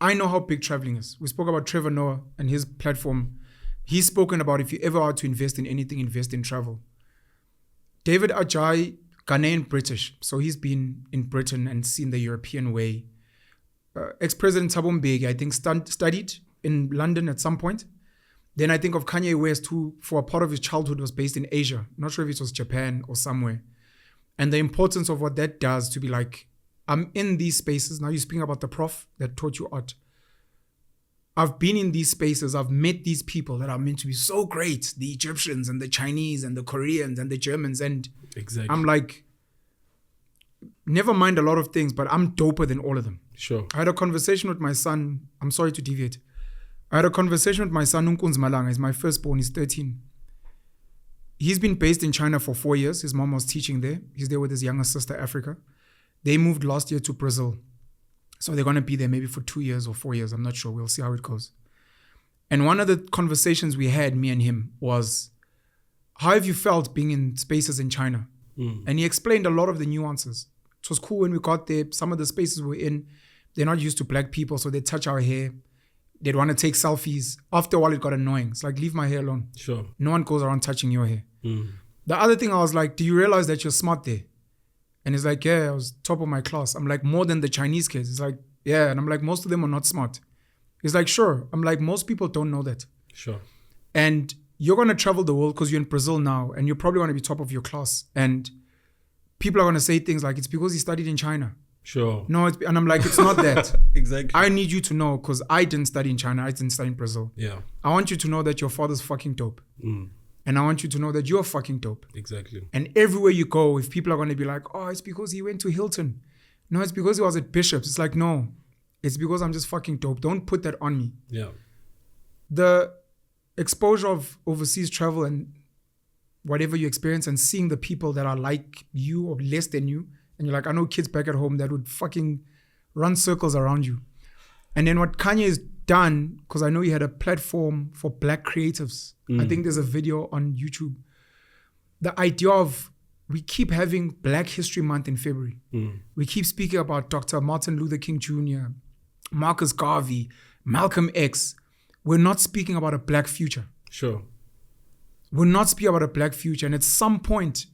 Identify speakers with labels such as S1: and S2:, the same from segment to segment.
S1: I know how big traveling is. We spoke about Trevor Noah and his platform. He's spoken about if you ever are to invest in anything, invest in travel. David Ajay, Ghanaian British. So he's been in Britain and seen the European way. Ex-President Thabo Mbeki, I think, studied in London at some point. Then I think of Kanye West, who for a part of his childhood was based in Asia. Not sure if it was Japan or somewhere. And the importance of what that does to be like, I'm in these spaces. Now you're speaking about the prof that taught you art. I've been in these spaces. I've met these people that are meant to be so great. The Egyptians and the Chinese and the Koreans and the Germans. And
S2: exactly.
S1: I'm like, never mind a lot of things, but I'm doper than all of them.
S2: Sure.
S1: I had a conversation with my son. I'm sorry to deviate. I had a conversation with my son, Nkunz Malanga. He's my firstborn. He's 13. He's been based in China for 4 years. His mom was teaching there. He's there with his younger sister, Africa. They moved last year to Brazil. So they're going to be there maybe for 2 years or 4 years. I'm not sure. We'll see how it goes. And one of the conversations we had, me and him, was, how have you felt being in spaces in China? And he explained a lot of the nuances. It was cool when we got there. Some of the spaces we're in, they're not used to black people, so they touch our hair. They'd want to take selfies. After a while, it got annoying. It's like, leave my hair alone.
S2: Sure.
S1: No one goes around touching your hair. The other thing, I was like, do you realize that you're smart there? And he's like, yeah, I was top of my class. I'm like, more than the Chinese kids. It's like, yeah. And I'm like, most of them are not smart. He's like, sure. I'm like, most people don't know that.
S2: Sure.
S1: And you're going to travel the world because you're in Brazil now and you're probably going to be top of your class. And people are going to say things like, it's because he studied in China.
S2: Sure.
S1: No, and I'm like, it's not that.
S2: Exactly.
S1: I need you to know, because I didn't study in China. I didn't study in Brazil.
S2: Yeah.
S1: I want you to know that your father's fucking dope. And I want you to know that you're fucking dope.
S2: Exactly.
S1: And everywhere you go, if people are going to be like, oh, it's because he went to Hilton. No, it's because he was at Bishop's. It's like, no, it's because I'm just fucking dope. Don't put that on me.
S2: Yeah.
S1: The exposure of overseas travel and whatever you experience and seeing the people that are like you or less than you. And you're like, I know kids back at home that would fucking run circles around you. And then what Kanye has done, because I know he had a platform for black creatives. I think there's a video on YouTube. The idea of, we keep having Black History Month in February. We keep speaking about Dr. Martin Luther King Jr., Marcus Garvey, Malcolm X. We're not speaking about a black future.
S2: Sure.
S1: We're not speaking about a black future. And at some point,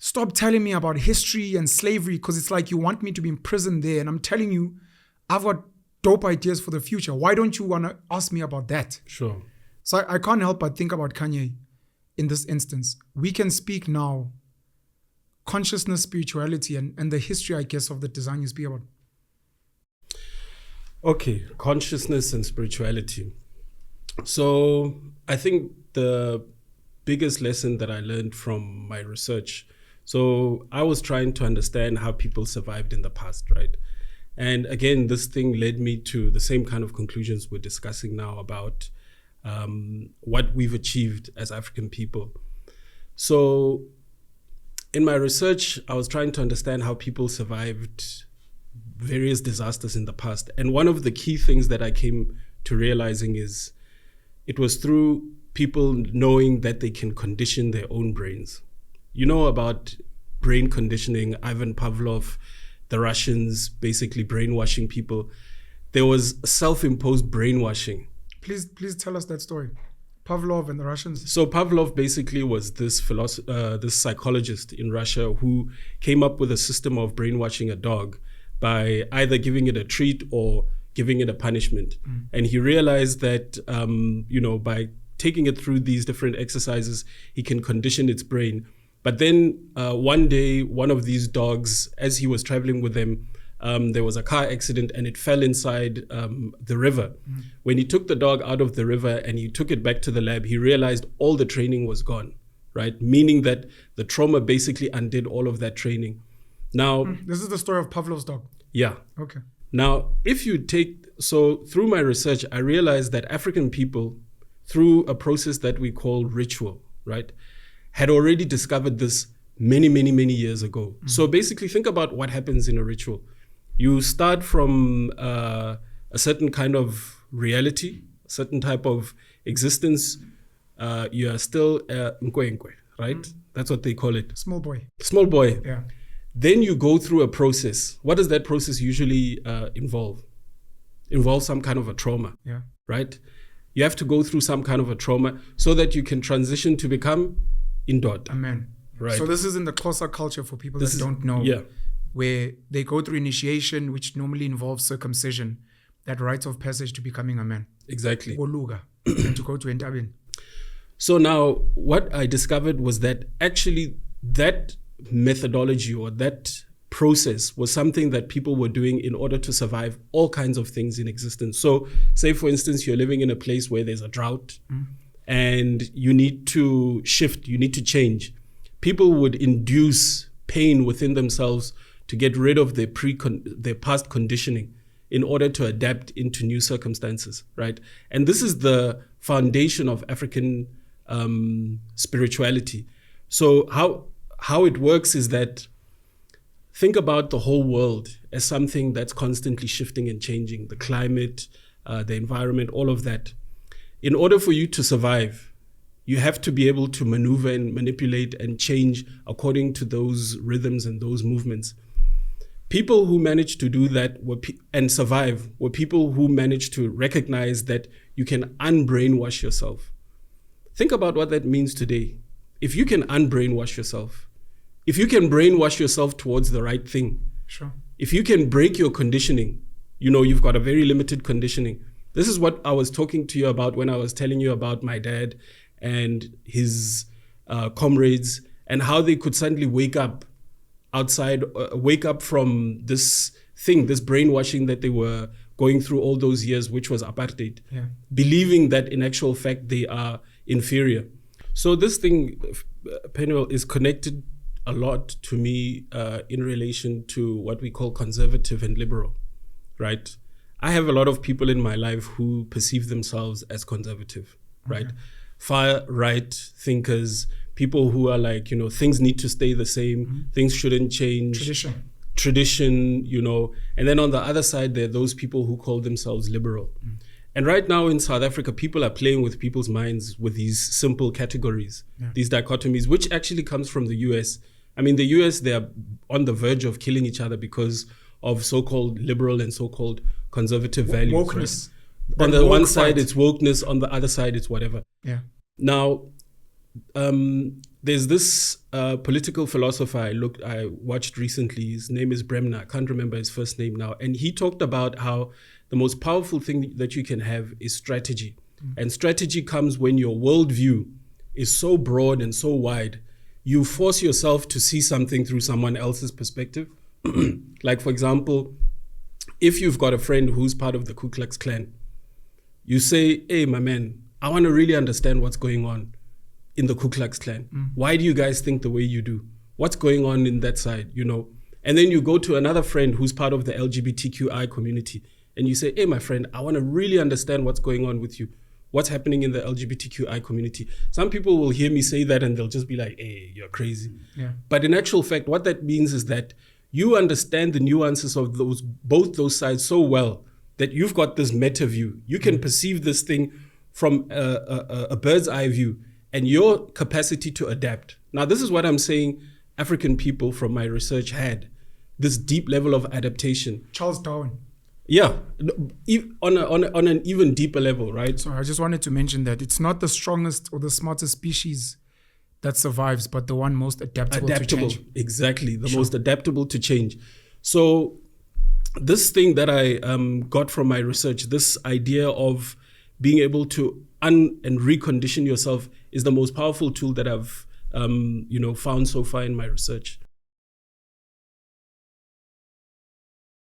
S1: stop telling me about history and slavery, because it's like you want me to be in prison there. And I'm telling you, I've got dope ideas for the future. Why don't you want to ask me about that?
S2: Sure.
S1: So I can't help but think about Kanye in this instance. We can speak now consciousness, spirituality, and the history, I guess, of the design you speak about.
S2: Okay, consciousness and spirituality. So I think the biggest lesson that I learned from my research, so I was trying to understand how people survived in the past, right? And again, this thing led me to the same kind of conclusions we're discussing now about what we've achieved as African people. So in my research, I was trying to understand how people survived various disasters in the past. And one of the key things that I came to realizing is it was through people knowing that they can condition their own brains. You know about brain conditioning, Ivan Pavlov, the Russians basically brainwashing people. There was self-imposed brainwashing.
S1: Please tell us that story. Pavlov and the Russians.
S2: So Pavlov basically was this this psychologist in Russia who came up with a system of brainwashing a dog by either giving it a treat or giving it a punishment. And he realized that, by taking it through these different exercises, he can condition its brain. But then one day, one of these dogs, as he was traveling with them, there was a car accident and it fell inside the river. When he took the dog out of the river and he took it back to the lab, he realized all the training was gone, right? Meaning that the trauma basically undid all of that training. Now,
S1: this is the story of Pavlov's dog.
S2: Yeah.
S1: Okay.
S2: Now, through my research, I realized that African people, through a process that we call ritual, right, had already discovered this many, many, many years ago. So basically, think about what happens in a ritual. You start from a certain kind of reality, a certain type of existence. You are still nkwenkwe, right? That's what they call it.
S1: Small boy.
S2: Small boy.
S1: Yeah.
S2: Then you go through a process. What does that process usually involve? involves some kind of a trauma,
S1: Yeah.
S2: right? You have to go through some kind of a trauma so that you can transition to become indod.
S1: Amen.
S2: Right.
S1: So this is in the Xhosa culture for people that don't know.
S2: Yeah.
S1: Where they go through initiation, which normally involves circumcision, that rite of passage to becoming a man.
S2: Exactly.
S1: Oluga, and to go to Entabin.
S2: So now what I discovered was that actually that methodology or that process was something that people were doing in order to survive all kinds of things in existence. So say, for instance, you're living in a place where there's a drought and you need to shift, you need to change. People would induce pain within themselves to get rid of their past conditioning in order to adapt into new circumstances, right? And this is the foundation of African spirituality. So how it works is that think about the whole world as something that's constantly shifting and changing, the climate, the environment, all of that. In order for you to survive, you have to be able to maneuver and manipulate and change according to those rhythms and those movements. People who managed to do that and survive were people who managed to recognize that you can unbrainwash yourself. Think about what that means today. If you can unbrainwash yourself, if you can brainwash yourself towards the right thing,
S1: Sure.
S2: if you can break your conditioning, you've got a very limited conditioning. This is what I was talking to you about when I was telling you about my dad and his comrades and how they could suddenly wake up from this thing, this brainwashing that they were going through all those years, which was apartheid, believing that in actual fact they are inferior. So this thing, Penuel, is connected a lot to me in relation to what we call conservative and liberal, right? I have a lot of people in my life who perceive themselves as conservative, right? Far right thinkers, people who are like, things need to stay the same, things shouldn't change. Tradition, and then on the other side, there are those people who call themselves liberal. And right now in South Africa, people are playing with people's minds with these simple categories, these dichotomies, which actually comes from the US. I mean, the US, they are on the verge of killing each other because of so-called liberal and so-called conservative values.
S1: Wokeness.
S2: Right? On the one side, it's wokeness. On the other side, it's whatever.
S1: Yeah.
S2: Now, there's this political philosopher I watched recently. His name is Bremner. I can't remember his first name now. And he talked about how the most powerful thing that you can have is strategy. And strategy comes when your worldview is so broad and so wide, you force yourself to see something through someone else's perspective. Like, for example, if you've got a friend who's part of the Ku Klux Klan, you say, hey, my man, I want to really understand what's going on in the Ku Klux Klan. Why do you guys think the way you do? What's going on in that side, And then you go to another friend who's part of the LGBTQI community and you say, hey, my friend, I want to really understand what's going on with you. What's happening in the LGBTQI community? Some people will hear me say that and they'll just be like, hey, you're crazy.
S1: Yeah.
S2: But in actual fact, what that means is that you understand the nuances of both those sides so well that you've got this meta view. You can perceive this thing from a bird's eye view and your capacity to adapt. Now, this is what I'm saying African people from my research had, this deep level of adaptation.
S1: Charles Darwin.
S2: Yeah, on an even deeper level, right?
S1: So I just wanted to mention that it's not the strongest or the smartest species that survives, but the one most adaptable to change.
S2: Exactly, the most adaptable to change. So this thing that I got from my research, this idea of being able to and recondition yourself is the most powerful tool that I've found so far in my research.